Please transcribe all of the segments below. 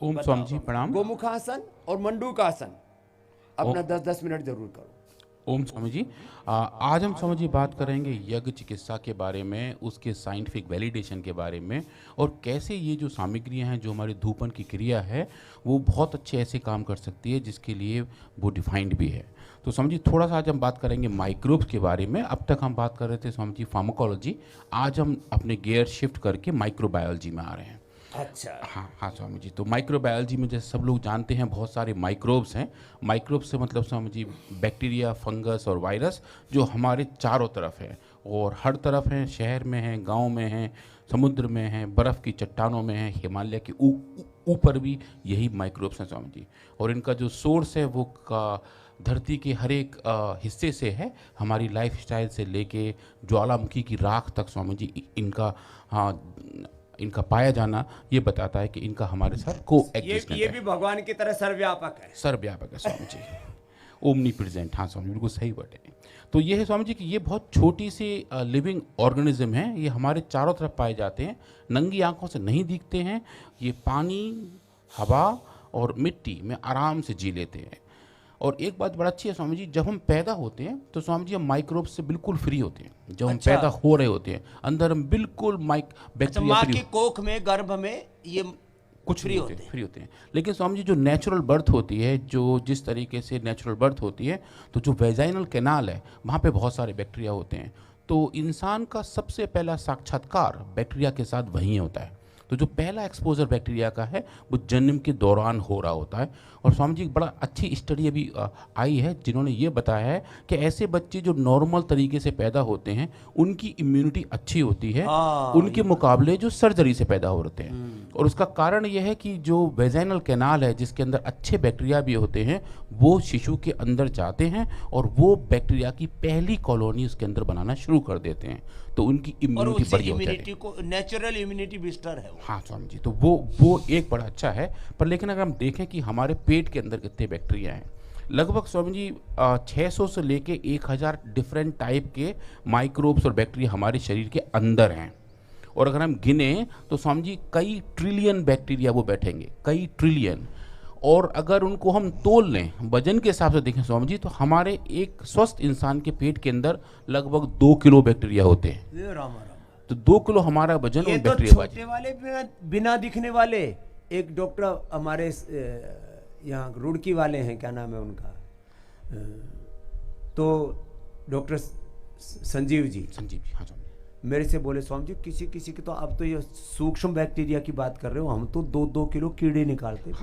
ओम स्वामी जी प्रणाम। गोमुखासन और मंडूकासन अपना 10-10 मिनट जरूर करो। ओम स्वामी जी, आज हम स्वामी जी बात करेंगे यज्ञ चिकित्सा के बारे में, उसके साइंटिफिक वैलिडेशन के बारे में, और कैसे ये जो सामग्रियां हैं, जो हमारी धूपन की क्रिया है, वो बहुत अच्छे ऐसे काम कर सकती है जिसके लिए वो डिफाइंड भी है। तो स्वामी जी थोड़ा सा आज हम बात करेंगे माइक्रोब्स के बारे में। अब तक हम बात कर रहे थे स्वामी जी फार्माकोलॉजी, आज हम अपने गियर शिफ्ट करके माइक्रोबायोलॉजी में आ रहे हैं। अच्छा, हाँ हाँ स्वामी जी, तो माइक्रोबायोलॉजी में जैसे सब लोग जानते हैं बहुत सारे माइक्रोब्स हैं। माइक्रोब्स से मतलब स्वामी जी बैक्टीरिया, फंगस और वायरस जो हमारे चारों तरफ है, और हर तरफ हैं, शहर में हैं, गांव में हैं, समुद्र में हैं, बर्फ़ की चट्टानों में हैं, हिमालय के ऊपर भी यही माइक्रोब्स हैं स्वामी जी। और इनका जो सोर्स है वो धरती के हर एक हिस्से से है, हमारी लाइफस्टाइल से लेके ज्वालामुखी की राख तक स्वामी जी इनका इनका पाया जाना ये बताता है कि इनका हमारे साथ को एग्जिस्टेंस ये है। भी भगवान की तरह सर्वव्यापक है। सर्वव्यापक है स्वामी जी, ओमनी प्रेजेंट। हाँ स्वामी, बिल्कुल सही वर्ड है। तो ये है स्वामी जी कि ये बहुत छोटी सी लिविंग ऑर्गेनिज्म है, ये हमारे चारों तरफ पाए जाते हैं, नंगी आंखों से नहीं दिखते हैं। ये पानी, हवा और मिट्टी में आराम से जी लेते हैं। और एक बात बड़ा अच्छी है स्वामी जी, जब हम पैदा होते हैं तो स्वामी जी हम माइक्रोब से बिल्कुल फ्री होते हैं। जब हम अच्छा। पैदा हो रहे होते हैं अंदर हम बिल्कुल बैक्टीरिया माँ फ्री की कोख में, गर्भ में ये कुछ फ्री होते हैं। फ्री होते हैं। लेकिन स्वामी जी जो नेचुरल बर्थ होती है, जो जिस तरीके से नेचुरल बर्थ होती है, तो जो वेजाइनल कैनाल है वहाँ पे बहुत सारे बैक्टीरिया होते हैं। तो इंसान का सबसे पहला साक्षात्कार बैक्टीरिया के साथ वहीं होता है। तो जो पहला एक्सपोजर बैक्टीरिया का है वो जन्म के दौरान हो रहा होता है। और स्वामी जी एक बड़ा अच्छी स्टडी अभी आई है जिन्होंने ये बताया है कि ऐसे बच्चे जो नॉर्मल तरीके से पैदा होते हैं उनकी इम्यूनिटी अच्छी होती है उनके मुकाबले जो सर्जरी से पैदा हो रहे हैं। और उसका कारण यह है कि जो वेजाइनल कैनाल है जिसके अंदर अच्छे बैक्टीरिया भी होते हैं वो शिशु के अंदर जाते हैं और वो बैक्टीरिया की पहली कॉलोनी उसके अंदर बनाना शुरू कर देते हैं। तो उनकी इम्यूनिटी बढ़िया हो जाती है। नेचुरल इम्यूनिटी बूस्टर है वो। हाँ स्वामी जी, तो वो एक बड़ा अच्छा है। पर लेकिन अगर हम देखें कि हमारे पेट के अंदर कितने बैक्टीरिया हैं, लगभग स्वामी जी 600 से लेके 1000 डिफरेंट टाइप के माइक्रोब्स और बैक्टीरिया हमारे शरीर के अंदर हैं। और अगर हम गिने तो स्वामी जी कई ट्रिलियन बैक्टीरिया वो बैठेंगे, कई ट्रिलियन। और अगर उनको हम तोल लें, वजन के हिसाब से देखें स्वामी जी, तो हमारे एक स्वस्थ इंसान के पेट के अंदर लगभग 2 किलो बैक्टीरिया होते हैं। ये राम राम। तो 2 किलो हमारा वजन ये और तो बैक्टीरिया छोटे वाले बिना दिखने वाले। एक डॉक्टर हमारे यहाँ रुड़की वाले हैं, क्या नाम है उनका, तो डॉक्टर संजीव जी। संजीव जी, हाँ स्वामी। मेरे से बोले स्वामी जी किसी किसी की तो अब तो ये सूक्ष्म बैक्टीरिया की बात कर रहे हो, हम तो 2-2 किलो कीड़े निकालते हैं।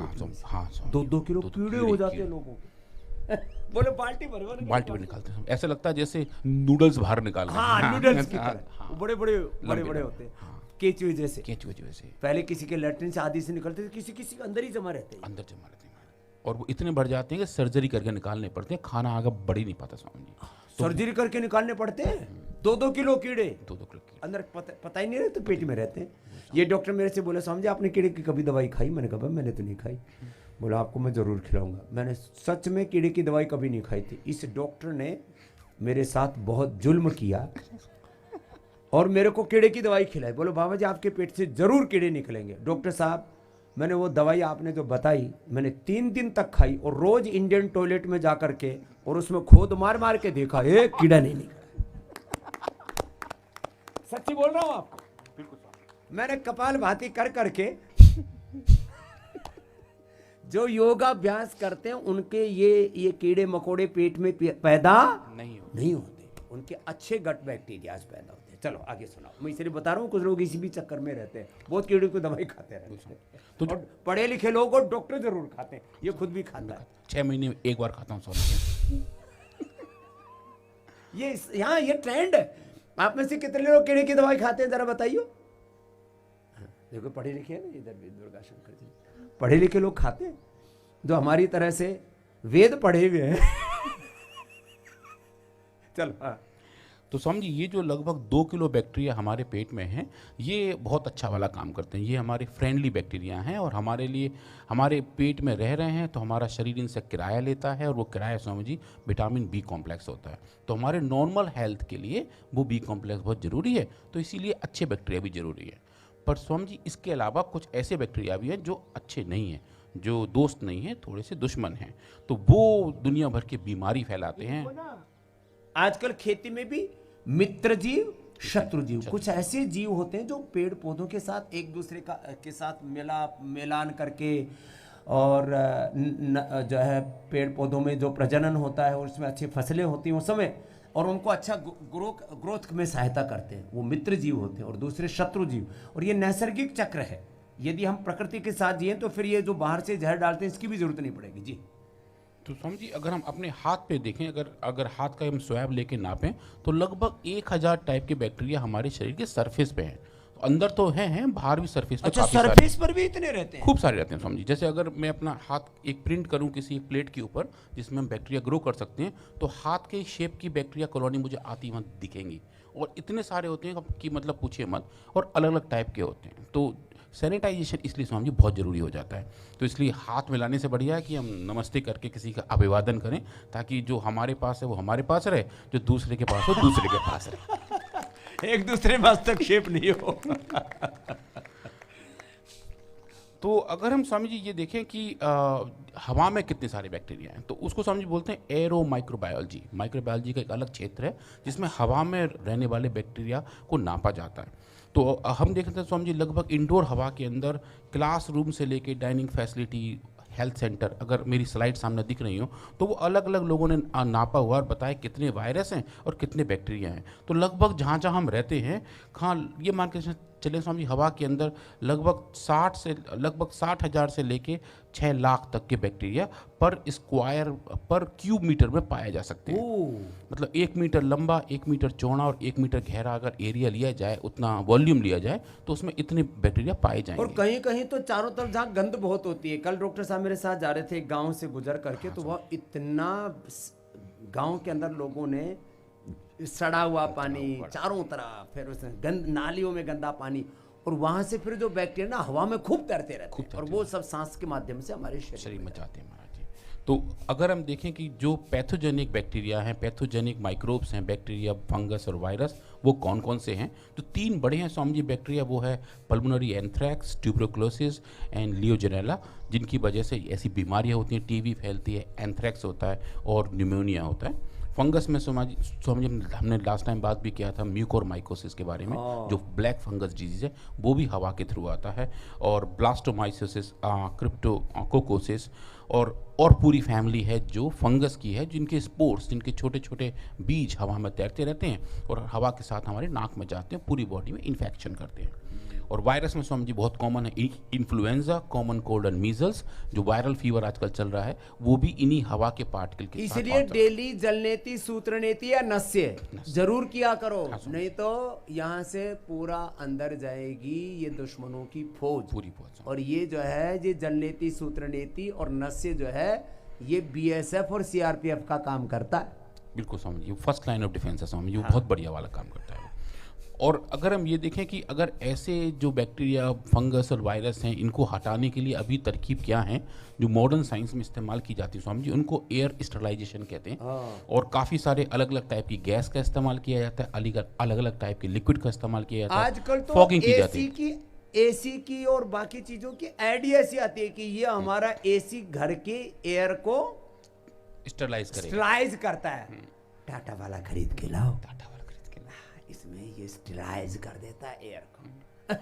हाँ, 2-2 किलो कीड़े हो जाते हैं लोगों के। बोले बाल्टी भर में निकालते हैं। ऐसा लगता है जैसे नूडल्स बाहर निकाल रहे हैं। हाँ, नूडल्स की तरह बड़े बड़े होते हैं। केचुए जैसे। पहले किसी के लैट्रिन से आदि से निकलते थे, किसी के अंदर ही जमा रहते हैं। और वो इतने बढ़ जाते हैं कि सर्जरी करके निकालने पड़ते हैं, खाना आगे बढ़ ही नहीं पाता स्वामी जी। सर्जरी करके निकालने पड़ते हैं 2-2 किलो कीड़े 2-2 किलो अंदर, पता ही नहीं रहते, पेट में रहते हैं। ये डॉक्टर मेरे से बोले स्वामी जी आपने कीड़े की कभी दवाई खाई? मैंने कहा मैंने तो नहीं खाई। बोला आपको मैं ज़रूर खिलाऊंगा। मैंने सच में कीड़े की दवाई कभी नहीं खाई थी। इस डॉक्टर ने मेरे साथ बहुत जुल्म किया और मेरे को कीड़े की दवाई खिलाई। बोलो बाबा जी आपके पेट से ज़रूर कीड़े निकलेंगे। डॉक्टर साहब मैंने वो दवाई आपने जो बताई मैंने 3 दिन तक खाई, और रोज़ इंडियन टॉयलेट में जा कर के और उसमें खोद मार मार के देखा, एक कीड़ा नहीं निकला। सच्ची बोल रहा हूँ आपको, बिल्कुल। मैंने कपाल भाती कर करके जो योगाभ्यास करते हैं उनके ये कीड़े मकोड़े पेट में पैदा नहीं होते, उनके अच्छे गट बैक्टीरिया पैदा होते हैं। चलो आगे सुनाओ। मैं इसलिए बता रहा हूँ कुछ लोग इसी भी चक्कर में रहते हैं, बहुत कीड़े को दवाई खाते रहते हैं। तो पढ़े लिखे लोग और डॉक्टर जरूर खाते हैं, ये खुद भी खाता है। 6 महीने में एक बार खाता हूँ स्वामी। ये ट्रेंड है। आप में से कितने लोग कीड़े की दवाई खाते हैं जरा बताइए। देखो पढ़े लिखे हैं ना, इधर भी दुर्गा शंकर जी पढ़े लिखे लोग खाते हैं, जो हमारी तरह से वेद पढ़े हुए हैं। चलो हाँ। तो स्वामी जी ये जो लगभग 2 किलो बैक्टीरिया हमारे पेट में हैं, ये बहुत अच्छा वाला काम करते हैं। ये हमारे फ्रेंडली बैक्टीरिया हैं और हमारे लिए, हमारे पेट में रह रहे हैं तो हमारा शरीर इनसे किराया लेता है, और वो किराया Swami ji vitamin B complex होता है। तो हमारे नॉर्मल हेल्थ के लिए वो बी कॉम्प्लेक्स बहुत ज़रूरी है, तो इसीलिए अच्छे बैक्टीरिया भी ज़रूरी है। पर स्वामी जी इसके अलावा कुछ ऐसे बैक्टीरिया भी हैं जो अच्छे नहीं हैं, जो दोस्त नहीं हैं, थोड़े से दुश्मन हैं, तो वो दुनिया भर की बीमारी फैलाते हैं। आजकल खेती में भी मित्र जीव शत्रु जीव, कुछ ऐसे जीव होते हैं जो पेड़ पौधों के साथ एक दूसरे के साथ मिलान करके और जो है पेड़ पौधों में जो प्रजनन होता है और उसमें अच्छी फसलें होती हैं उस समय, और उनको अच्छा ग्रोथ में सहायता करते हैं, वो मित्र जीव होते हैं, और दूसरे शत्रु जीव। और ये नैसर्गिक चक्र है, यदि हम प्रकृति के साथ जिए तो फिर ये जो बाहर से जहर डालते हैं इसकी भी जरूरत नहीं पड़ेगी जी। तो स्वामी जी अगर हम अपने हाथ पे देखें, अगर हाथ का हम स्वैब लेके नापें तो लगभग 1000 टाइप के बैक्टीरिया हमारे शरीर के सरफेस पे हैं। तो अंदर तो हैं, बाहर भी सरफेस पे अच्छा, काफी सरफेस पर भी इतने रहते हैं? खूब सारे रहते हैं स्वामी जी। जैसे अगर मैं अपना हाथ एक प्रिंट करूं किसी एक प्लेट के ऊपर जिसमें हम बैक्टीरिया ग्रो कर सकते हैं, तो हाथ के शेप की बैक्टीरिया कॉलोनी मुझे आती वहाँ दिखेंगी, और इतने सारे होते हैं कि मतलब पूछिए मत, और अलग अलग टाइप के होते हैं। तो सैनिटाइजेशन इसलिए स्वामी जी बहुत ज़रूरी हो जाता है। तो इसलिए हाथ मिलाने से बढ़िया है कि हम नमस्ते करके किसी का अभिवादन करें, ताकि जो हमारे पास है वो हमारे पास रहे, जो दूसरे के पास हो दूसरे के पास रहे, एक दूसरे में हस्तक्षेप नहीं हो। तो अगर हम स्वामी जी ये देखें कि हवा में कितने सारे बैक्टीरिया हैं, तो उसको स्वामी जी बोलते हैं एरो माइक्रोबायोलॉजी। माइक्रोबायोलॉजी का एक अलग क्षेत्र है जिसमें हवा में रहने वाले बैक्टीरिया को नापा जाता है। तो हम देखते हैं स्वामी जी लगभग इंडोर हवा के अंदर क्लासरूम से लेके डाइनिंग फैसिलिटी, हेल्थ सेंटर, अगर मेरी स्लाइड सामने दिख रही हो तो वो अलग अलग लोगों ने नापा हुआ और बताया कितने वायरस हैं और कितने बैक्टीरिया हैं। तो लगभग जहाँ जहाँ हम रहते हैं, हाँ ये मान के चलें स्वामी जी, हवा के अंदर लगभग 60,000 से लेके 6 लाख तक के बैक्टीरिया पर क्यूब मीटर में पाए जा सकते हैं। मतलब 1 मीटर लंबा, 1 मीटर चौड़ा और 1 मीटर गहरा अगर एरिया लिया जाए, उतना वॉल्यूम लिया जाए, तो उसमें इतने बैक्टीरिया पाए जाएंगे। और कहीं कहीं तो चारों तरफ जहाँ गंध बहुत होती है। कल डॉक्टर साहब मेरे साथ जा रहे थे गांव से गुजर करके, तो वह इतना गांव के अंदर लोगों ने सड़ा हुआ पानी चारों तरफ, फिर उसमें गंद, नालियों में गंदा पानी, और वहां से फिर जो बैक्टीरिया ना हवा में खूब तैरते रहते हैं, और वो सब सांस के माध्यम से हमारे शरीर में जाते हैं महाराज जी। तो अगर हम देखें कि जो पैथोजेनिक बैक्टीरिया हैं, पैथोजेनिक माइक्रोब्स हैं, बैक्टीरिया, फंगस और वायरस, वो कौन कौन से हैं, तो 3 बड़े हैं स्वामी जी बैक्टीरिया। वो है पल्मोनरी एंथ्रैक्स, ट्यूबरकुलोसिस एंड लियोजेनेला, जिनकी वजह से ऐसी बीमारियां होती हैं, टीबी फैलती है, एंथ्रैक्स होता है और न्यूमोनिया होता है। फंगस में स्वामी जी हमने लास्ट टाइम बात भी किया था म्यूकोरमाइकोसिस के बारे में, जो ब्लैक फंगस डिजीज है, वो भी हवा के थ्रू आता है, और ब्लास्टोमाइसिस, क्रिप्टोकोकोसिस और पूरी फैमिली है जो फंगस की है, जिनके स्पोर्स, जिनके छोटे छोटे बीज हवा में तैरते रहते हैं और हवा के साथ हमारे नाक में जाते हैं, पूरी बॉडी में इन्फेक्शन करते हैं। और वायरस में स्वामी जी बहुत कॉमन है influenza, common cold and measles, जो वायरल फीवर आजकल चल रहा है, वो भी इन्हीं हवा के पार्टिकल के साथ। इसलिए डेली जलनेती, सूत्रनेती या नस्य जरूर किया करो, नहीं तो यहाँ से पूरा अंदर जाएगी ये दुश्मनों की फौज, पूरी फौज। और ये जो है ये जलनेती, सूत्रनेती और नस्य जो है ये बीएसएफ और सीआरपीएफ का काम करता है। बिल्कुल Swami ji, first line of defence है स्वामी जी, वो बहुत बढ़िया वाला काम करता है। और अगर हम ये देखें कि अगर ऐसे जो बैक्टीरिया, फंगस और वायरस हैं, इनको हटाने के लिए अभी तरकीब क्या है जो मॉडर्न साइंस में इस्तेमाल की जाती है स्वामी जी, उनको एयर स्टरलाइजेशन कहते हैं। और काफ़ी सारे अलग अलग टाइप की गैस का इस्तेमाल किया जाता है, अलग अलग टाइप के लिक्विड का इस्तेमाल किया जाता है, आजकल तो फॉगिंग की जाती है। एसी की और बाकी चीजों की ऐड ऐसी आती है कि ये हमारा एसी घर के एयर को स्टरलाइज करता है। टाटा वाला खरीद के लाओ, टाटा वाला खरीद के लाओ, इसमें ये स्टरलाइज कर देता है एयर को।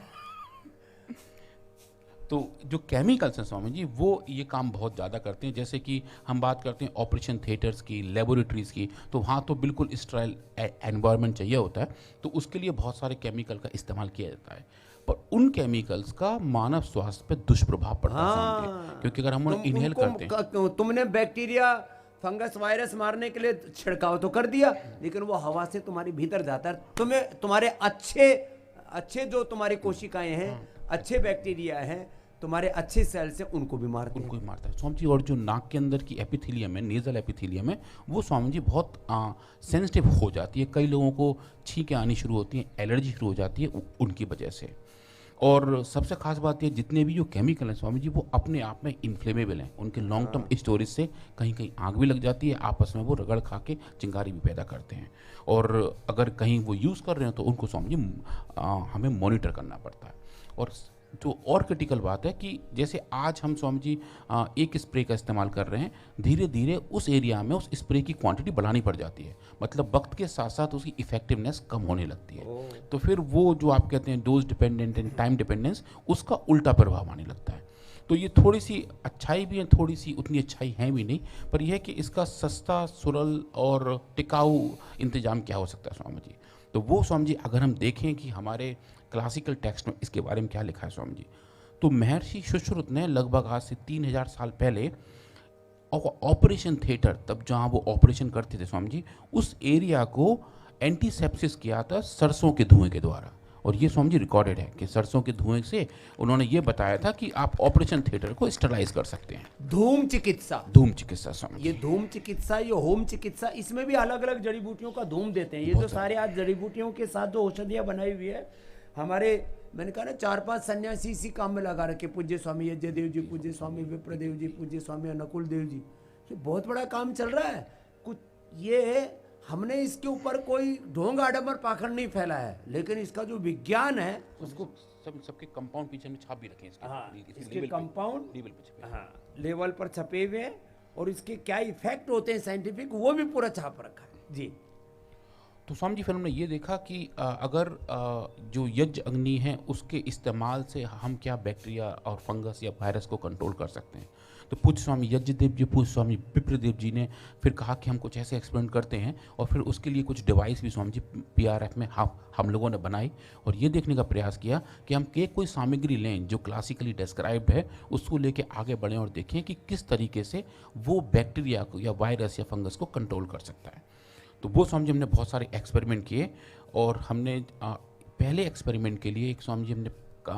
तो जो केमिकल्स हैं स्वामी जी, वो ये काम बहुत ज़्यादा करते हैं। जैसे कि हम बात करते हैं ऑपरेशन थिएटर्स की, लेबोरेटरीज़ की, तो वहाँ तो बिल्कुल स्टेराइल एनवायरनमेंट चाहिए होता है, तो उसके लिए बहुत सारे केमिकल का इस्तेमाल किया जाता है। पर उन केमिकल्स का मानव स्वास्थ्य पे दुष्प्रभाव पड़ता है, क्योंकि अगर हम इनहेल करते हैं, तुमने बैक्टीरिया, फंगस, वायरस मारने के लिए छिड़काव तो कर दिया, लेकिन वो हवा से तुम्हारे भीतर जाता है, तुम्हें तुम्हारे अच्छे जो तुम्हारी कोशिकाएं हैं, अच्छे बैक्टीरिया हैं, तुम्हारे अच्छे सेल से उनको भी मारता है स्वामी जी। और जो नाक के अंदर की एपिथेलियम है, नेजल एपिथेलियम है, वो स्वामी जी बहुत सेंसिटिव हो जाती है। कई लोगों को छींकें आनी शुरू होती हैं, एलर्जी शुरू हो जाती है उनकी वजह से। और सबसे खास बात ये, जितने भी जो केमिकल हैं स्वामी जी, वो अपने आप में इन्फ्लेमेबल हैं। उनके लॉन्ग टर्म स्टोरेज से कहीं कहीं आग भी लग जाती है, आपस में वो रगड़ खा के चिंगारी भी पैदा करते हैं। और अगर कहीं वो यूज़ कर रहे हैं तो उनको स्वामी जी हमें मॉनिटर करना पड़ता है। और जो और क्रिटिकल बात है कि जैसे आज हम स्वामी जी एक स्प्रे का इस्तेमाल कर रहे हैं, धीरे धीरे उस एरिया में उस स्प्रे की क्वांटिटी बढ़ानी पड़ जाती है, मतलब वक्त के साथ साथ उसकी इफेक्टिवनेस कम होने लगती है। तो फिर वो जो आप कहते हैं dose dependent and time dependence, उसका उल्टा प्रभाव आने लगता है। तो ये थोड़ी सी अच्छाई भी है, थोड़ी सी उतनी अच्छाई है भी नहीं, पर यह है कि इसका सस्ता, सरल और टिकाऊ इंतजाम क्या हो सकता है स्वामी जी। तो वो स्वामी जी अगर हम देखें कि हमारे क्लासिकल टेक्स्ट में इसके बारे में क्या लिखा है स्वामी जी, तो महर्षि सुश्रुत ने लगभग आज से 3000 साल पहले ऑपरेशन थिएटर, तब जहाँ वो ऑपरेशन करते थे स्वामी जी, उस एरिया को एंटीसेप्सिस किया था सरसों के धुएं के द्वारा। और ये स्वामी जी रिकॉर्डेड है कि सरसों के धुएं से उन्होंने ये बताया था कि आप ऑपरेशन थिएटर को स्टरलाइज कर सकते हैं। धूम चिकित्सा, धूम चिकित्सा स्वामी जी। ये धूम चिकित्सा, ये होम चिकित्सा, इसमें भी अलग अलग जड़ी बूटियों का धूम देते हैं। ये जो सारे आज जड़ी बूटियों के साथ जो औषधियाँ बनाई हुई है, हमारे मैंने कहा ना 4-5 सन्यासी इसी काम में लगा रखे, पूज्य स्वामी यज्ञदेव जी, पूज्य स्वामी विप्रदेव जी, पूज्य स्वामी अनुकूल देव जी। ये बहुत बड़ा काम चल रहा है। कुछ ये हमने इसके ऊपर कोई ढोंग आडंबर पाखंड नहीं फैला है, लेकिन इसका जो विज्ञान है उसको सबके कंपाउंड पीछे में छाप भी रखे हैं हाँ, इसके लेवल कंपाउंड लेवल पे छपे हैं। हाँ लेवल पर छपे हुए हैं, और इसके क्या इफेक्ट होते हैं साइंटिफिक, वो भी पूरा छाप रखा है जी। तो स्वामी जी फिर हमने ये देखा कि अगर जो यज्ञ अग्नि है उसके इस्तेमाल से हम क्या बैक्टीरिया और फंगस या वायरस को कंट्रोल कर सकते हैं। तो पूज्य स्वामी यज्ञदेव जी, पूज्य स्वामी विप्रदेव जी ने फिर कहा कि हम कुछ ऐसे एक्सपेरिमेंट करते हैं, और फिर उसके लिए कुछ डिवाइस भी स्वामी जी PRF में हम लोगों ने बनाई, और ये देखने का प्रयास किया कि हम कोई सामग्री लें जो क्लासिकली डिस्क्राइब्ड है, उसको लेके आगे बढ़ें और देखें कि किस तरीके से वो बैक्टीरिया को या वायरस या फंगस को कंट्रोल कर सकता है। तो वो स्वामी जी हमने बहुत सारे एक्सपेरिमेंट किए, और हमने पहले एक्सपेरिमेंट के लिए एक स्वामी जी हमने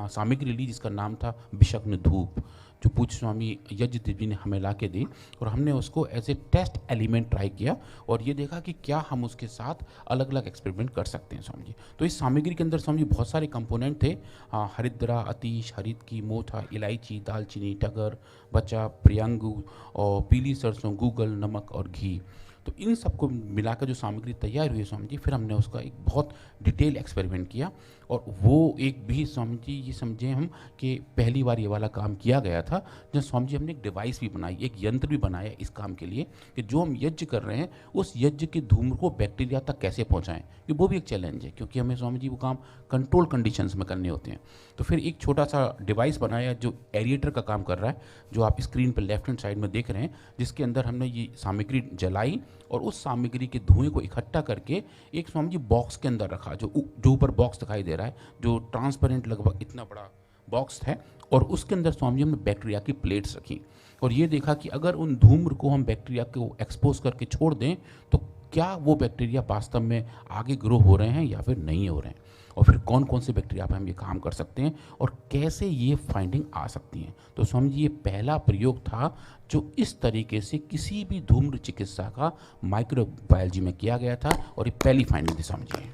सामग्री ली जिसका नाम था विषग्न धूप, जो पूज्य स्वामी यज्ञदेव जी ने हमें ला के दी, और हमने उसको as a test element try किया, और ये देखा कि क्या हम उसके साथ अलग अलग एक्सपेरिमेंट कर सकते हैं स्वामी जी। तो इस सामग्री के अंदर स्वामी जी बहुत सारे कंपोनेंट थे, हरिद्रा, अतीश, हरितकी, मोथा, इलायची, दालचीनी, टगर, बचा, प्रियंगू और पीली सरसों, गूगल, नमक और घी। तो इन सबको मिलाकर जो सामग्री तैयार हुई है स्वामी जी, फिर हमने उसका एक बहुत डिटेल एक्सपेरिमेंट किया, और वो एक भी स्वामी जी ये समझें हम कि पहली बार ये वाला काम किया गया था, जब स्वामी जी हमने एक डिवाइस भी बनाई, एक यंत्र भी बनाया इस काम के लिए कि जो हम यज्ञ कर रहे हैं उस यज्ञ के धूम्र को बैक्टीरिया तक कैसे पहुँचाएँ, कि वो भी एक चैलेंज है, क्योंकि हमें स्वामी जी वो काम कंट्रोल कंडीशंस में करने होते हैं। तो फिर एक छोटा सा डिवाइस बनाया जो एरिएटर का काम कर रहा है, जो आप स्क्रीन पर लेफ्ट हैंड साइड में देख रहे हैं, जिसके अंदर हमने ये सामग्री जलाई, और उस सामग्री के धुएं को इकट्ठा करके एक स्वामी जी बॉक्स के अंदर रखा, जो ऊपर बॉक्स दिखाई दे रहा है, जो ट्रांसपेरेंट लगभग इतना बड़ा बॉक्स है, और उसके अंदर स्वामी जी हमने बैक्टीरिया की प्लेट्स रखी, और ये देखा कि अगर उन धूम्र को हम बैक्टीरिया को एक्सपोज करके छोड़ दें तो क्या वो बैक्टीरिया वास्तव में आगे ग्रो हो रहे हैं या फिर नहीं हो रहे हैं, और फिर कौन कौन से बैक्टीरिया पर हम ये काम कर सकते हैं और कैसे ये फाइंडिंग आ सकती हैं। तो स्वामी जी ये पहला प्रयोग था जो इस तरीके से किसी भी धूम्र चिकित्सा का माइक्रोबायोलॉजी में किया गया था, और ये पहली फाइंडिंग थी स्वामी जी।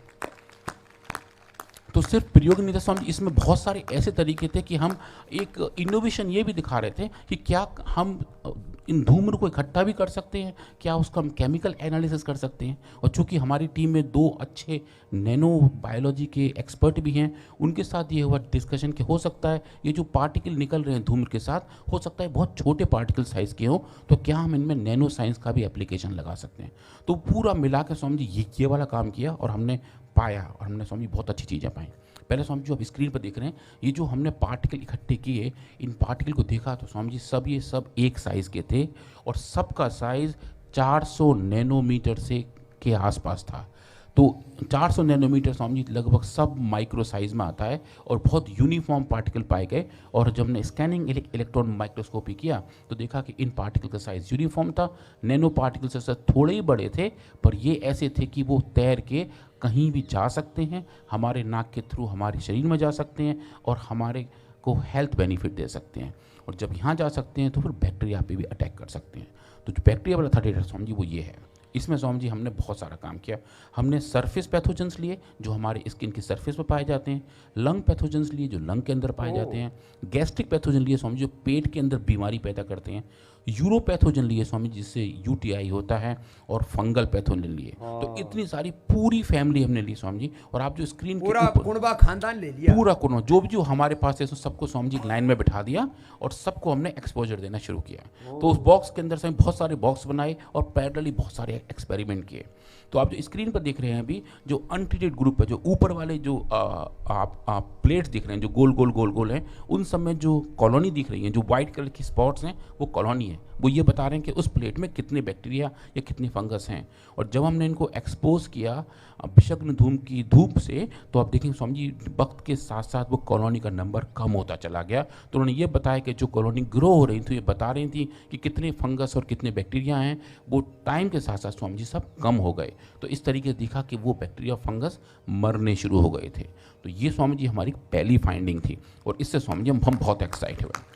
तो सिर्फ प्रयोग नहीं था स्वामी जी, इसमें बहुत सारे ऐसे तरीके थे कि हम एक इनोवेशन ये भी दिखा रहे थे कि क्या हम इन धूम्र को इकट्ठा भी कर सकते हैं, क्या उसका हम केमिकल एनालिसिस कर सकते हैं। और चूंकि हमारी टीम में 2 अच्छे नैनो बायोलॉजी के एक्सपर्ट भी हैं, उनके साथ ये हुआ डिस्कशन कि हो सकता है ये जो पार्टिकल निकल रहे हैं धूम्र के साथ, हो सकता है बहुत छोटे पार्टिकल साइज़ के हों, तो क्या हम इनमें नैनो साइंस का भी एप्लीकेशन लगा सकते हैं। तो पूरा मिला के स्वामी जी ये वाला काम किया, और हमने पाया, और हमने स्वामी बहुत अच्छी चीज़ें पाई। पहले स्वामी जी आप स्क्रीन पर देख रहे हैं, ये जो हमने पार्टिकल इकट्ठे किए, इन पार्टिकल को देखा तो स्वामी जी ये सब एक साइज़ के थे, और सबका साइज़ 400 नैनोमीटर से के आसपास था। तो 400 नैनोमीटर स्वामी जी लगभग सब माइक्रो साइज़ में आता है, और बहुत यूनिफॉर्म पार्टिकल पाए गए। और जब हमने स्कैनिंग इलेक्ट्रॉन माइक्रोस्कोपी किया तो देखा कि इन पार्टिकल का साइज़ यूनिफॉर्म था, नैनो पार्टिकल से थोड़े ही बड़े थे, पर ये ऐसे थे कि वो तैर के कहीं भी जा सकते हैं, हमारे नाक के थ्रू हमारे शरीर में जा सकते हैं, और हमारे को हेल्थ बेनिफिट दे सकते हैं। और जब यहाँ जा सकते हैं तो फिर बैक्टीरिया पे भी अटैक कर सकते हैं। तो जो बैक्टीरिया वाला था डेटा स्वामी जी वो ये है। इसमें स्वामी जी हमने बहुत सारा काम किया। हमने सरफेस पैथोजेंस लिए जो हमारे स्किन की सरफेस पर पाए जाते हैं, लंग पैथोजेंस लिए जो लंग के अंदर पाए जाते हैं, गैस्ट्रिक पैथोजन लिए स्वामी जो पेट के अंदर बीमारी पैदा करते हैं, यूरोपैथोजन लिए स्वामी जिससे यूटीआई होता है, और फंगल पैथोजन लिए। तो इतनी सारी पूरी फैमिली हमने ली स्वामी जी। और आप जो स्क्रीन के पूरा ऊपर कुनबा खानदान ले लिया। पूरा कुनबा जो भी जो हमारे पास है सबको स्वामी जी लाइन में बिठा दिया और सबको हमने एक्सपोजर देना शुरू किया। तो उस बॉक्स के अंदर से हम बहुत सारे बॉक्स बनाए और पैरेलली बहुत सारे एक्सपेरिमेंट किए। तो आप जो स्क्रीन पर देख रहे हैं अभी जो अनट्रीटेड ग्रुप है, जो ऊपर वाले जो आप प्लेट्स दिख रहे हैं जो गोल गोल गोल गोल हैं, उन सब में जो कॉलोनी दिख रही है, जो वाइट कलर की स्पॉट्स हैं वो कॉलोनी है। वो ये बता रहे हैं कि उस प्लेट में कितने बैक्टीरिया या कितने फंगस हैं। और जब हमने इनको एक्सपोज किया विषग्न धूम की धूप से, तो आप देखेंगे स्वामी जी वक्त के साथ साथ वो कॉलोनी का नंबर कम होता चला गया। तो उन्होंने ये बताया कि जो कॉलोनी ग्रो हो रही थी, ये बता रही थी कि कितने फंगस और कितने बैक्टीरिया हैं, वो टाइम के साथ साथ स्वामी जी सब कम हो गए। तो इस तरीके से दिखा कि वो बैक्टीरिया फंगस मरने शुरू हो गए थे। तो ये स्वामी जी हमारी पहली फाइंडिंग थी और इससे स्वामी जी हम बहुत एक्साइटेड हुए।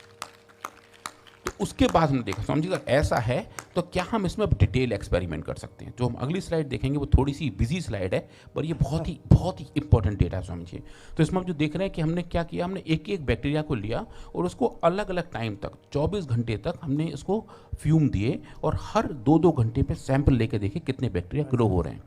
तो उसके बाद हमने देखा स्वामी जी अगर ऐसा है तो क्या हम इसमें अब डिटेल एक्सपेरिमेंट कर सकते हैं। जो हम अगली स्लाइड देखेंगे वो थोड़ी सी बिजी स्लाइड है, पर ये बहुत ही इंपॉर्टेंट डेटा है स्वामी जी। तो इसमें हम जो देख रहे हैं कि हमने क्या किया, हमने एक एक बैक्टीरिया को लिया और उसको अलग अलग टाइम तक 24 घंटे तक हमने इसको फ्यूम दिए और हर 2-2 घंटे पे सैंपल लेके देखे कितने बैक्टीरिया ग्रो हो रहे हैं।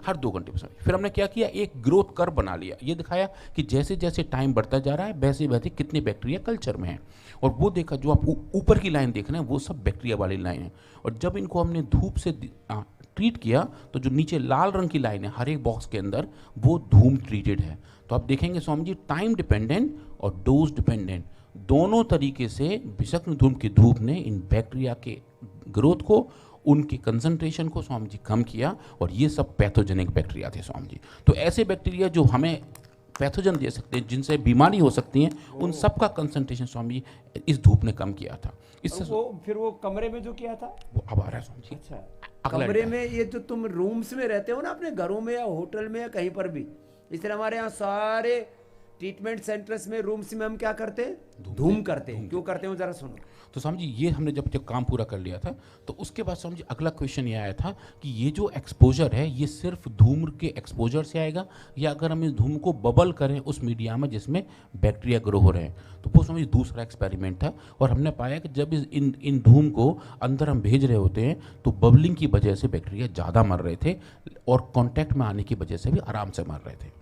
हर 2 घंटे पे फिर हमने क्या किया, एक ग्रोथ कर्व बना लिया। ये दिखाया कि जैसे जैसे टाइम बढ़ता जा रहा है वैसे वैसे कितने बैक्टीरिया कल्चर में हैं। और वो देखा जो आप ऊपर की लाइन देख रहे हैं वो सब बैक्टीरिया वाली लाइन है। और जब इनको हमने धूप से ट्रीट किया तो जो नीचे लाल रंग की लाइन है हर एक बॉक्स के अंदर वो धूम ट्रीटेड है। तो आप देखेंगे स्वामी जी टाइम डिपेंडेंट और डोज डिपेंडेंट दोनों तरीके से विषग्न धूम की धूप ने इन बैक्टीरिया के ग्रोथ को, उनके कंसंट्रेशन को स्वामी जी कम किया। और ये सब पैथोजेनिक बैक्टीरिया थे स्वामी जी। तो ऐसे बैक्टीरिया जो हमें पैथोजन दे सकते हैं, जिनसे बीमारी हो सकती है, उन सब का कंसंट्रेशन स्वामी जी इस धूप ने कम किया था। इससे फिर वो कमरे में जो किया था वो अब आ रहा है स्वामी जी। अच्छा, कमरे में ये जो तुम रूम्स में रहते हो ना अपने घरों में या होटल में या कहीं पर भी, इस तरह हमारे यहाँ सारे ट्रीटमेंट सेंटर्स में रूम्स में हम क्या करते हैं, धूम करते हैं। क्यों करते हैं जरा सुनो। तो स्वामी जी ये हमने जब काम पूरा कर लिया था तो उसके बाद स्वामी जी अगला क्वेश्चन ये आया था कि ये जो एक्सपोजर है ये सिर्फ धूम्र के एक्सपोजर से आएगा या अगर हम इस धूम को बबल करें उस मीडिया में जिसमें बैक्टीरिया ग्रो हो रहे हैं। तो वो स्वामी जी दूसरा एक्सपेरिमेंट था और हमने पाया कि जब इन धूम को अंदर हम भेज रहे होते हैं तो बबलिंग की वजह से बैक्टीरिया ज़्यादा मर रहे थे और कॉन्टैक्ट में आने की वजह से भी आराम से मर रहे थे।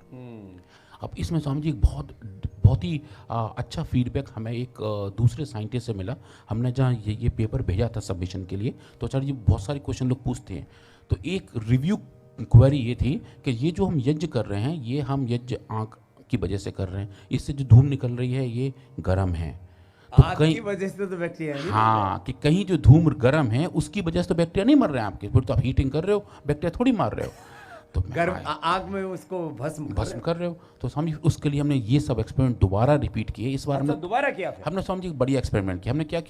अब इसमें स्वामी जी बहुत ही अच्छा फीडबैक हमें एक दूसरे साइंटिस्ट से मिला। हमने जहाँ ये पेपर भेजा था सबमिशन के लिए तो आचार्य जी बहुत सारे क्वेश्चन लोग पूछते हैं। तो एक रिव्यू क्वेरी ये थी कि ये जो हम यज्ञ कर रहे हैं ये हम यज्ञ आँख की वजह से कर रहे हैं, इससे जो धूम निकल रही है ये गर्म है तो कहीं की वजह से तो बैक्टीरिया नहीं, हाँ कि कहीं जो धूम्र गर्म है उसकी वजह से तो बैक्टीरिया नहीं मर रहे हैं आपके, फिर तो आप हीटिंग कर रहे हो, बैक्टीरिया थोड़ी मार रहे हो। तो गर्म आग में उसको भस्म कर रहे हो। तो स्वामी जी उसके लिए हमने ये सब एक्सपेरिमेंट दोबारा रिपीट किए। इस बार हमने दोबारा किया हमने स्वामी जी एक बढ़िया एक्सपेरिमेंट किया। हमने क्या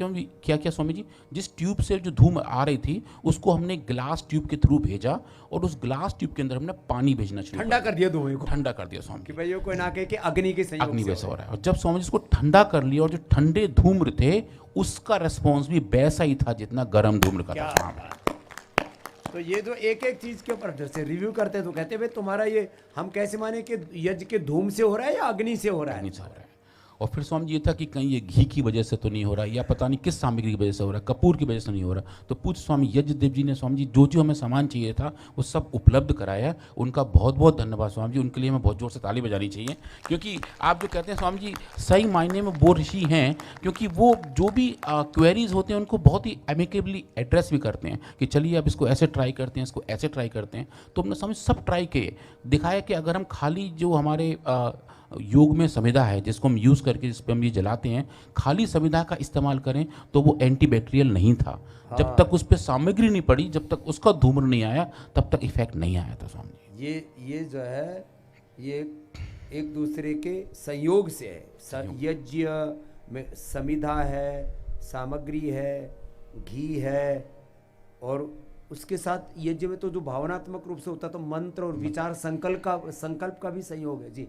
किया स्वामी जी, जिस ट्यूब से जो धूम आ रही थी उसको हमने ग्लास ट्यूब के थ्रू भेजा और उस ग्लास ट्यूब के अंदर हमने पानी भेजना शुरू ठंडा कर दिया, धुएं को ठंडा कर दिया स्वामी कि भाई ये कोई ना कहे कि अग्नि के संयोग अग्नि वैसा हो रहा है। और जब स्वामी जी इसको ठंडा कर लिया और जो ठंडे धूम्र थे उसका रेस्पॉन्स भी वैसा ही था जितना गर्म धूम्र का था। तो ये जो एक एक चीज के ऊपर जैसे रिव्यू करते हैं तो कहते हैं भाई तुम्हारा ये हम कैसे माने कि यज्ञ के धूम से हो रहा है या अग्नि से हो रहा है। अग्नि से हो रहा है। और फिर स्वामी जी ये था कि कहीं ये घी की वजह से तो नहीं हो रहा या पता नहीं किस सामग्री की वजह से हो रहा है, कपूर की वजह से नहीं हो रहा। तो पूछ स्वामी यज्ञदेव जी ने स्वामी जी जो जो हमें सामान चाहिए था वो सब उपलब्ध कराया। उनका बहुत बहुत धन्यवाद स्वामी जी, उनके लिए हमें बहुत जोर से ताली बजानी चाहिए क्योंकि आप जो कहते हैं स्वामी जी सही मायने में वो ऋषि हैं, क्योंकि वो जो भी क्वेरीज होते हैं उनको बहुत ही एमिकेबली एड्रेस भी करते हैं कि चलिए अब इसको ऐसे ट्राई करते हैं, इसको ऐसे ट्राई करते हैं। तो हमने समझ सब ट्राई किए, दिखाया कि अगर हम खाली जो हमारे योग में समिधा है जिसको हम यूज़ करके जिस पर हम ये जलाते हैं, खाली समिधा का इस्तेमाल करें तो वो एंटीबैक्टीरियल नहीं था। जब तक उस पर सामग्री नहीं पड़ी, जब तक उसका धूम्र नहीं आया तब तक इफेक्ट नहीं आया था स्वामी जी। ये जो है ये एक दूसरे के संयोग से है। यज्ञ में समिधा है, सामग्री है, घी है और उसके साथ यज्ञ में तो जो भावनात्मक रूप से होता है तो मंत्र और विचार संकल्प का भी संयोग है जी।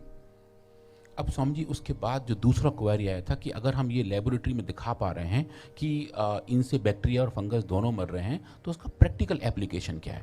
अब समझिए उसके बाद जो दूसरा क्वेरी आया था कि अगर हम ये लेबोरेटरी में दिखा पा रहे हैं कि इनसे बैक्टीरिया और फंगस दोनों मर रहे हैं तो उसका प्रैक्टिकल एप्लीकेशन क्या है।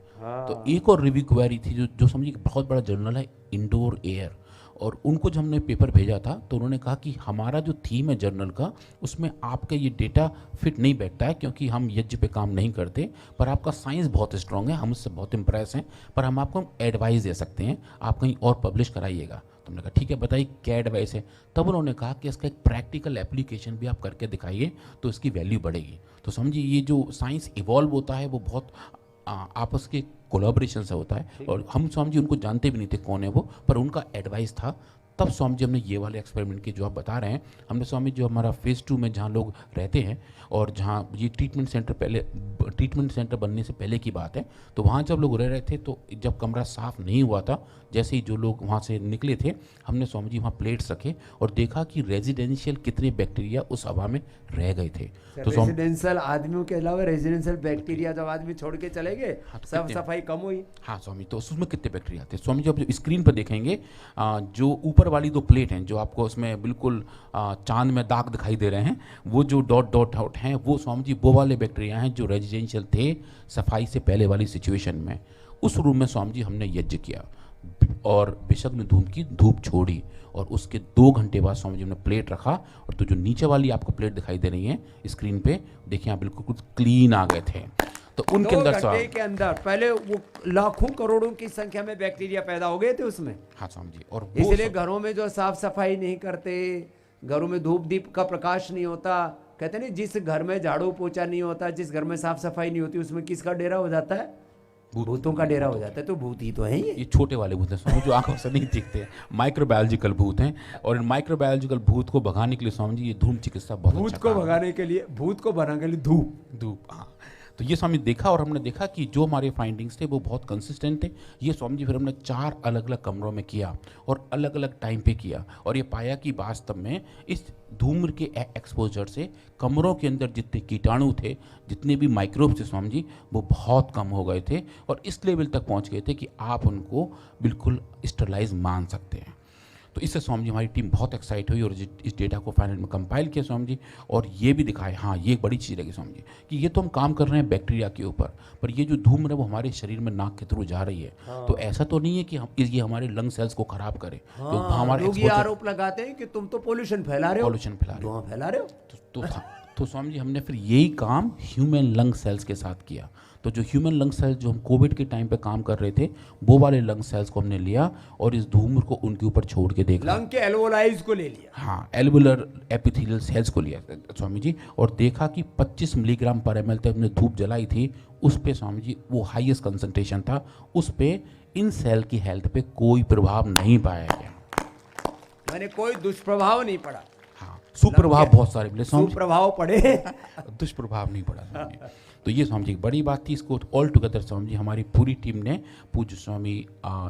तो एक और रिव्यू क्वेरी थी जो समझिए कि बहुत बड़ा जर्नल है इंडोर एयर, और उनको जब हमने पेपर भेजा था तो उन्होंने कहा कि हमारा जो थीम है जर्नल का उसमें आपका ये डेटा फिट नहीं बैठता है क्योंकि हम यज्ञ पे काम नहीं करते, पर आपका साइंस बहुत स्ट्रांग है, हम उससे बहुत इम्प्रेस हैं, पर हम आपको एडवाइस दे सकते हैं, आप कहीं और पब्लिश कराइएगा। तो हमने कहा ठीक है बताइए क्या एडवाइस है। तब उन्होंने कहा कि इसका एक प्रैक्टिकल एप्लीकेशन भी आप करके दिखाइए तो इसकी वैल्यू बढ़ेगी। तो समझिए ये जो साइंस इवॉल्व होता है वो बहुत आपस के कोलाब्रेशन से होता है, और हम स्वामी जी उनको जानते भी नहीं थे कौन है वो, पर उनका एडवाइस था। तब स्वामी जी हमने ये वाले एक्सपेरिमेंट की जो आप बता रहे हैं, हमने स्वामी जो हमारा फेज़ 2 में जहाँ लोग रहते हैं और जहाँ ये ट्रीटमेंट सेंटर बनने से पहले की बात है, तो वहाँ जब लोग रह रहे थे तो जब कमरा साफ़ नहीं हुआ था, जैसे ही जो लोग वहाँ से निकले थे हमने स्वामी जी वहाँ प्लेट्स रखे और देखा कि रेजिडेंशियल कितने बैक्टीरिया उस हवा में रह गए थे। तो रेजिडेंशियल आदमियों के अलावा रेजिडेंशियल बैक्टीरिया जब आदमी छोड़ के चले गए सब सफाई कम हुई। हाँ स्वामी, तो उसमें कितने बैक्टीरिया थे स्वामी जी? आप जो स्क्रीन पर देखेंगे जो ऊपर वाली 2 प्लेट हैं जो आपको उसमें बिल्कुल चांद में दाग दिखाई दे रहे हैं, वो जो डॉट डॉट आउट हैं वो स्वामी जी वो वाले बैक्टीरिया हैं जो रेजिडेंशियल थे सफाई से पहले वाली सिचुएशन में। उस रूम में स्वामी जी हमने यज्ञ किया और विषग्न धूप की धूप छोड़ी, और उसके 2 घंटे बाद स्वामी जी हमने प्लेट रखा, और तो जो नीचे वाली आपको प्लेट दिखाई दे रही है स्क्रीन पे देखिए आप बिल्कुल कुछ क्लीन आ गए थे। तो उनके अंदर 2 घंटे के अंदर पहले वो लाखों करोड़ों की संख्या में बैक्टीरिया पैदा हो गए थे उसमें। हाँ स्वामी जी, और इसलिए घरों में जो साफ सफाई नहीं करते, घरों में धूप दीप का प्रकाश नहीं होता, कहते नहीं जिस घर में झाड़ू पोछा नहीं होता, जिस घर में साफ सफाई नहीं होती उसमें किसका डेरा हो जाता है? भूतों का डेरा हो जाता है। तो भूत ही तो है ये छोटे वाले भूत हैं स्वामी जो आंखों से नहीं दिखते हैं, माइक्रोबायोलॉजिकल भूत हैं, और इन माइक्रोबायोलॉजिकल भूत को भगाने के लिए स्वामी जी ये धूम चिकित्सा बहुत भूत को भगाने के लिए, भूत को भगाने के लिए धूप। हाँ, तो ये स्वामी देखा और हमने देखा कि जो हमारे फाइंडिंग्स थे वो बहुत कंसिस्टेंट थे। ये स्वामी जी फिर हमने 4 अलग अलग कमरों में किया और अलग अलग टाइम पे किया, और ये पाया कि वास्तव में इस धूम्र के एक्सपोजर से कमरों के अंदर जितने कीटाणु थे, जितने भी माइक्रोब्स थे स्वामी जी, वो बहुत कम हो गए थे और इस लेवल तक पहुंच गए थे कि आप उनको बिल्कुल स्टरलाइज मान सकते हैं। तो इससे स्वामी जी हमारी टीम बहुत एक्साइट हुई और इस डेटा को फाइनल में कंपाइल किया स्वामी जी, और ये भी दिखाया, हाँ ये एक बड़ी चीज़ लगी स्वामी जी कि ये तो हम काम कर रहे हैं बैक्टीरिया के ऊपर, पर ये जो धूम्र है वो हमारे शरीर में नाक के थ्रू जा रही है। हाँ। तो ऐसा तो नहीं है कि हम ये हमारे लंग सेल्स को खराब करे। हाँ, तो हमारे लोग ये आरोप लगाते हैं कि तुम तो पोल्यूशन फैला रहे हो। तो स्वामी जी हमने फिर यही काम ह्यूमन लंग सेल्स के साथ किया। तो जो ह्यूमन लंग सेल्स जो हम कोविड के टाइम पे काम कर रहे थे वो वाले लंग सेल्स को हमने लिया और इस धूम्र को उनके ऊपर छोड़ के देखा। लंग के एल्वोलाइज को ले लिया। हाँ, एल्वुलर एपिथेलियल सेल्स को लिया स्वामी जी, और देखा कि 25 मिलीग्राम पर ml तक हमने धूप जलाई थी, उस पे स्वामी जी वो हाईएस्ट कंसंट्रेशन था, उस पे इन सेल की हेल्थ पे कोई प्रभाव नहीं पाया गया, मैंने कोई दुष्प्रभाव नहीं पड़ा। हाँ, सुप्रभाव बहुत सारे मिले स्वामी, सुप्रभाव पड़े दुष्प्रभाव नहीं पड़ा स्वामी जी। तो ये स्वामी जी एक बड़ी बात थी। इसको ऑल टुगेदर स्वामी जी हमारी पूरी टीम ने पूज्य स्वामी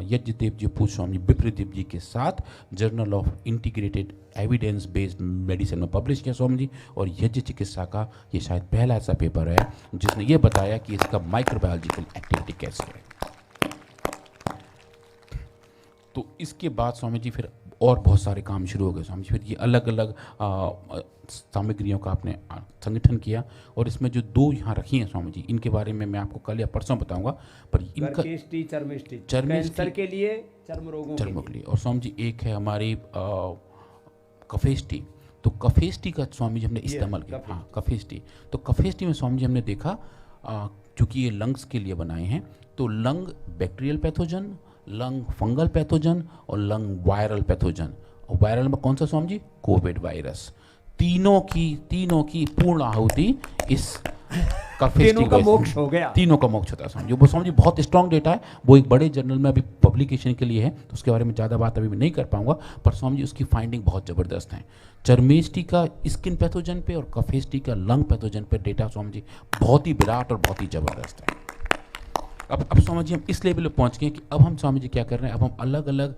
यज्ञदेव जी, पूज्य स्वामी विप्रदेव जी के साथ journal of integrated evidence based medicine में पब्लिश किया स्वामी जी, और यज्ञ चिकित्सा का ये शायद पहला ऐसा पेपर है जिसने ये बताया कि इसका माइक्रोबायोलॉजिकल एक्टिविटी कैसे है। तो इसके बाद स्वामी जी फिर और बहुत सारे काम शुरू हो गए स्वामी जी। फिर ये अलग अलग सामग्रियों का आपने संगठन किया, और इसमें जो 2 यहाँ रखी हैं स्वामी जी, इनके बारे में मैं आपको कल या परसों बताऊंगा। पर इनका कैंसर के लिए, चर्म रोगों के लिए, और स्वामी जी एक है हमारी कफेस्टी। तो कफेस्टी का स्वामी जी हमने इस्तेमाल किया। हाँ, कफेस्टी। तो कफेस्टी में स्वामी जी हमने देखा क्योंकि ये लंग्स के लिए बनाए हैं, तो lung bacterial pathogen, lung fungal pathogen और लंग वायरल पैथोजन। और वायरल में कौन सा स्वामी जी? Covid virus. तीनों की पूर्ण आहुति इस तीनों का मोक्ष हो गया। तीनों का मोक्ष होता है स्वामी जी। वो स्वामी जी बहुत स्ट्रॉन्ग डेटा है, वो एक बड़े जर्नल में अभी पब्लिकेशन के लिए है, तो उसके बारे में ज़्यादा बात अभी मैं नहीं कर पाऊंगा, पर स्वामी जी उसकी फाइंडिंग बहुत ज़बरदस्त है। चर्मेस्टी का स्किन पैथोजन पे और कफेस्टी का लंग पैथोजन पे डेटा स्वामी जी बहुत ही विराट और बहुत ही ज़बरदस्त है। अब स्वामी जी हम इस लेवल पे पहुंच गए कि अब हम स्वामी जी क्या कर रहे हैं, अब हम अलग अलग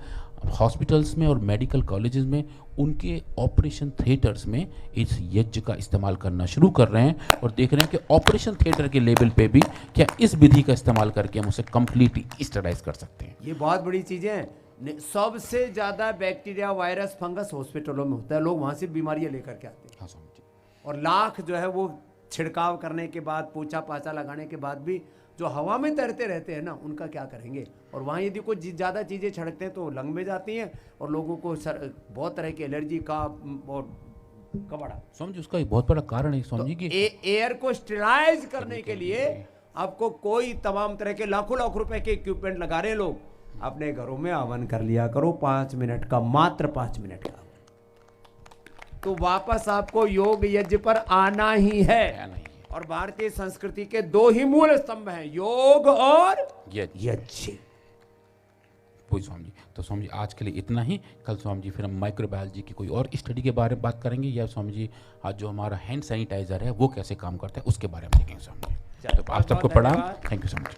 हॉस्पिटल्स में और मेडिकल कॉलेजेस में उनके ऑपरेशन थिएटर्स में इस यज्ञ का इस्तेमाल करना शुरू कर रहे हैं, और देख रहे हैं कि ऑपरेशन थिएटर के लेवल पे भी क्या इस विधि का इस्तेमाल करके हम उसे कंप्लीटली स्टरलाइज कर सकते हैं। ये बहुत बड़ी चीज़ें हैं। सबसे ज्यादा बैक्टीरिया, वायरस, फंगस हॉस्पिटलों में होता है। लोग वहां से बीमारियां लेकर के आते हैं, हाँ स्वामी जी। और लाख जो है वो छिड़काव करने के बाद, पोछा पाछा लगाने के बाद भी जो हवा में तैरते रहते हैं ना, उनका क्या करेंगे। और वहाँ यदि कोई ज़्यादा चीज़ें छिड़कते हैं तो लंग में जाती हैं, और लोगों को बहुत तरह की एलर्जी का और कबाड़ा। स्वामी जी उसका एक बहुत बड़ा कारण है स्वामी जी कि एयर को स्टेलाइज करने के लिए आपको कोई तमाम तरह के लाखों लाख रुपए के इक्विपमेंट लगा रहे हैं लोग। अपने घरों में हवन कर लिया करो 5 मिनट का, मात्र 5 मिनट का, तो वापस आपको योग यज्ञ पर आना ही है। नहीं, और भारतीय संस्कृति के 2 ही मूल स्तंभ हैं, योग और यज्ञ। यज्ञ। वही स्वामी जी। तो स्वामी जी आज के लिए इतना ही। कल स्वामी जी फिर हम माइक्रोबायोलॉजी की कोई और स्टडी के बारे में बात करेंगे, या स्वामी जी आज जो हमारा हैंड सैनिटाइजर है वो कैसे काम करता है उसके बारे में देखेंगे स्वामी जी। तो आप सबको प्रणाम। Thank you so much.